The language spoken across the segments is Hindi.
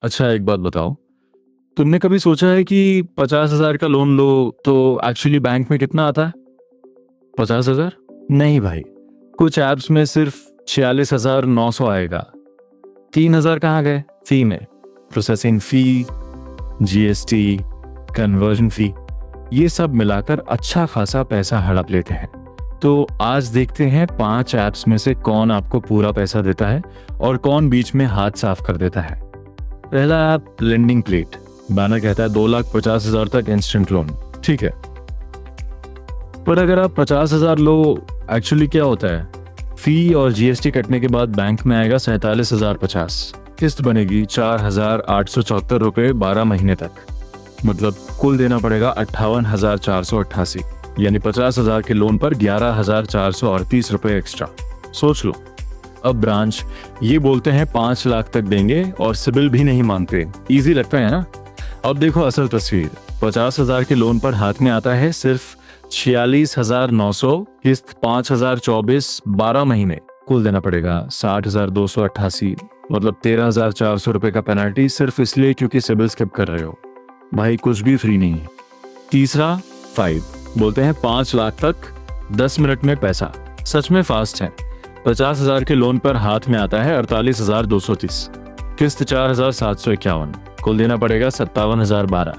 अच्छा, एक बात बताओ, तुमने कभी सोचा है कि 50,000 का लोन लो तो एक्चुअली बैंक में कितना आता है? 50,000? नहीं भाई, कुछ ऐप्स में सिर्फ 46,900 आएगा। 3,000 कहाँ गए? फी में, processing fee, GST, conversion fee, ये सब मिलाकर अच्छा खासा पैसा हड़प लेते हैं। तो आज देखते हैं 5 ऐप्स में से कौन आपको पूरा पैसा देता है और कौन बीच में हाथ साफ कर देता है। पहला ऐप लेंडिंग प्लेट। बैनर कहता है 2,50,000 तक इंस्टेंट लोन। ठीक है, पर अगर आप 50,000 लो, एक्चुअली क्या होता है? फी और जीएसटी कटने के बाद बैंक में आएगा 47,050। किस्त बनेगी 4,874 रुपये 12 महीने तक। मतलब कुल देना पड़ेगा 58,488, यानी 50,000 के लोन पर 11,438 रुपये एक्स्ट्रा। सोच लो। अब ब्रांच ये बोलते हैं 5 लाख तक देंगे और सिबिल भी नहीं मांगते। इजी लगता है ना? अब देखो असल तस्वीर। 50,000 के लोन पर हाथ में आता है सिर्फ 46,900, किस्त 5,024, 12 महीने, कुल देना पड़ेगा 60,288, मतलब 13,400 रुपये का पेनल्टी, सिर्फ इसलिए क्योंकि सिबिल स्किप कर रहे हो। भाई कुछ भी फ्री नहीं है। तीसरा 5, बोलते हैं 5 लाख तक 10 मिनट में पैसा। सच में फास्ट है। 50,000 के लोन पर हाथ में आता है 48,230, किस्त 4,751, कुल देना पड़ेगा 57,012,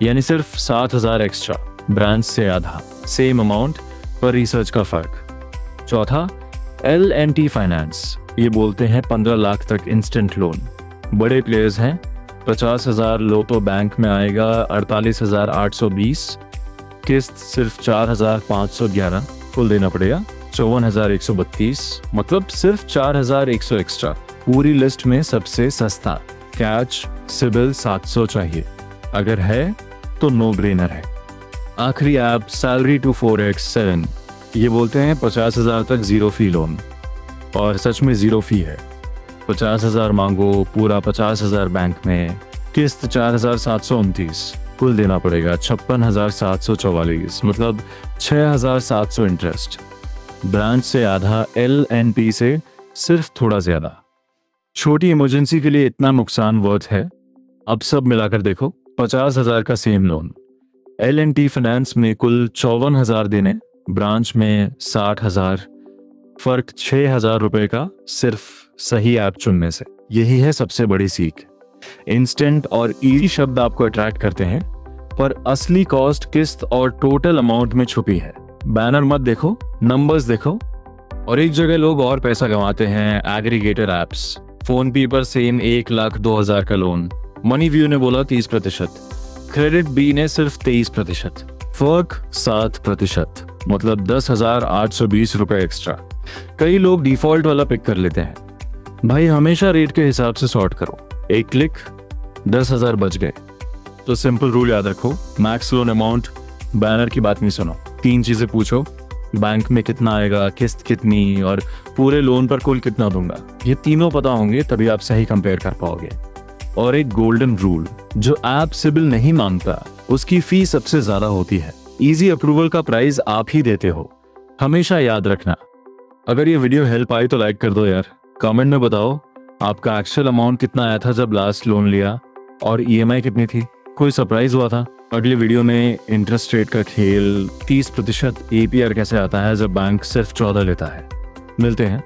यानी सिर्फ 7,000 एक्स्ट्रा, ब्रांच से आधा, सेम अमाउंट पर रिसर्च का फर्क। चौथा L&T फाइनेंस। ये बोलते हैं 15 लाख तक इंस्टेंट लोन। बड़े प्लेयर्स हैं। 50,000 लो तो बैंक में आएगा 48,820, किस्त सिर्फ 4,511, कुल देना पड़ेगा 54,132, मतलब सिर्फ 4,100 एक्स्ट्रा। पूरी लिस्ट में सबसे सस्ता। कैच, सिबिल 700 चाहिए। अगर है तो नो ब्रेनर है। आखिरी ऐप सैलरी टू 4x7। ये बोलते हैं 50,000 तक जीरो फी लोन, और सच में जीरो फी है। 50,000 मांगो, पूरा 50,000 बैंक में, किस्त 4,729, कुल देना पड़ेगा 56,744, मतलब 6,700 इंटरेस्ट। ब्रांच से आधा, L&T से सिर्फ थोड़ा ज्यादा। छोटी इमरजेंसी के लिए इतना नुकसान वर्थ है? अब सब मिलाकर देखो, 50,000 का सेम लोन, L&T फाइनेंस में कुल 54,000 देने, ब्रांच में 60,000, फर्क 6,000 रुपए का, सिर्फ सही ऐप चुनने से। यही है सबसे बड़ी सीख। इंस्टेंट और इजी शब्द आपको अट्रैक्ट करते हैं, पर असली कॉस्ट, किस्त और टोटल अमाउंट में छुपी है। बैनर मत देखो, नंबर्स देखो। और एक जगह लोग और पैसा कमाते हैं, एग्रीगेटर एप्स। फोन पे पर सेम 1,02,000 का लोन, मनी व्यू ने बोला 30%, क्रेडिट बी ने सिर्फ 23%, फर्क 7%, मतलब 10,820 रुपए एक्स्ट्रा। कई लोग डिफॉल्ट वाला पिक कर लेते हैं। भाई हमेशा रेट के हिसाब से सॉर्ट करो। एक क्लिक, 10,000 बच गए। तो सिंपल रूल याद रखो, मैक्स लोन अमाउंट, बैनर की बात नहीं सुनो। 3 चीजें पूछो, बैंक में कितना आएगा, किस्त कितनी, और पूरे लोन पर कुल कितना दूंगा। ये तीनों पता होंगे तभी आप सही कंपेयर कर पाओगे। और एक गोल्डन रूल, जो ऐप सिबिल नहीं मांगता उसकी फी सबसे ज्यादा होती है। इजी अप्रूवल का प्राइस आप ही देते हो, हमेशा याद रखना। अगर ये वीडियो हेल्प आई तो लाइक कर दो यार। कमेंट में बताओ आपका एक्चुअल अमाउंट कितना आया था जब लास्ट लोन लिया, और EMI कितनी थी। कोई सरप्राइज हुआ था? अगले वीडियो में इंटरेस्ट रेट का खेल, 30% APR कैसे आता है जब बैंक सिर्फ 14 लेता है। मिलते हैं।